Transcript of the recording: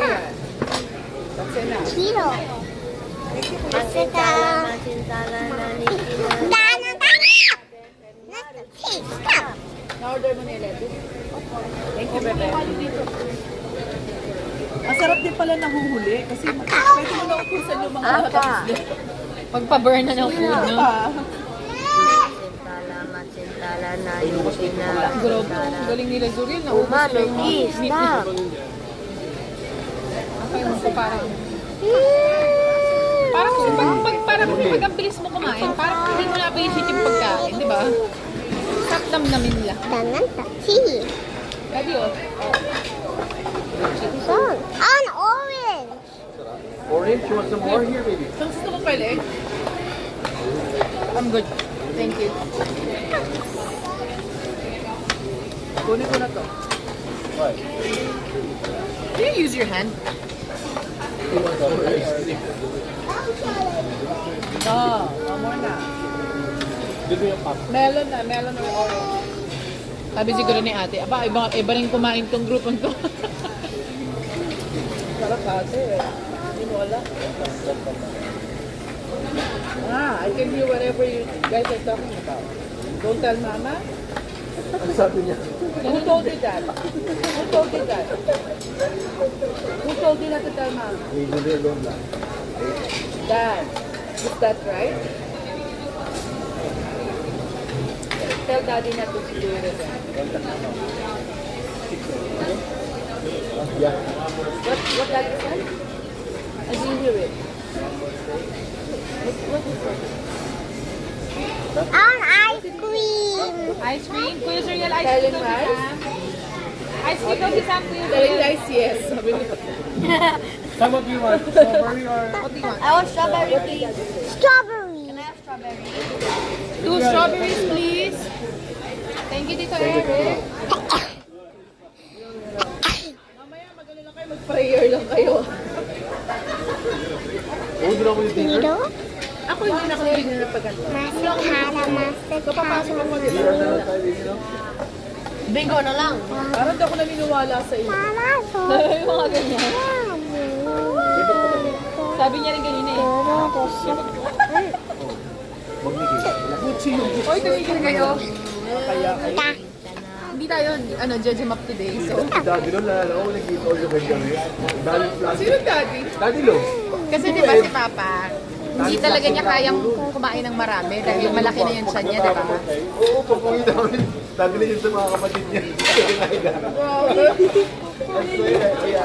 Yan. That's enough. Kilo. Masintala, masintala, nanikina. Dana. Stop. Na-order mo nila. Thank you, Bebe. Masarap din pala nahuhuli kasi pwede mo na upusan yung mga Pagpa-burn na ng food, no? pa. Masintala, masintala, nanikina. Grabe, ang galing nila Zuriel. Umano, stop. Okay mo ko parang pag ang bilis mo kumain, parang hindi mo na-appreciate yung pagkain, di ba? Sarap namin nila. Danan tati. Gabi oh. Saan? An orange. Orange, you want some more here, baby? So, gusto mo pala eh? I'm good. Thank you. Kunin ko na to. What? Do you use your hand? You want some ice cream? One more na. Dito yung pop. Melon or orange. Sabi siguro ni ate, iba rin kumain tong grupong to. Sarap ate eh. Hindi mo wala. I can hear whatever you guys are talking about. Don't tell mama. Ano sabi niya? Who told you that? Who told you that? Who told you not to tell mama? Leave me alone lang. Dad. Is that right? Tell daddy not to do it again. Yeah. What daddy said? I didn't hear it. What is that? An ice cream. Ice cream? Kuya Zuriel, ice Telling cream daw si rice? Sam. Ice cream daw si Sam, Kuya Telling Zuriel. guys yes. Sabi niya. Some of you want strawberry or... What do you want? I want strawberry, please. Strawberry. Can I have strawberry? 2 strawberries, please. Thank you, Tito Eric. Mamaya magano lang kayo, mag-prayer lang kayo. Oh, doon ako yung dinner. Dito. Ako hindi na ako hindi na paganda. Masakara. So papasok ako dito. Dinner na lang tayo, you know? Bingo na lang. Parang di ako naniniwala sa iyo. Malaso. Yung mga ganyan. Sabi niya rin kanina eh. Gucci yung Oy, tumigil kayo. kaya kayo. Hindi tayo, judge him up today. So, Daddy Lo, nalala ko, nag-eat all the way kami. Dali plus. Sino daddy? Daddy Lo. kasi di ba si Papa, hindi talaga niya kayang kumain ng marami dahil malaki na yung tiyan niya, di ba? Oo, pagpungit namin. Daddy Lo yun sa mga kapatid niya. Kaya nahiga. Wow. Ang saya, kaya.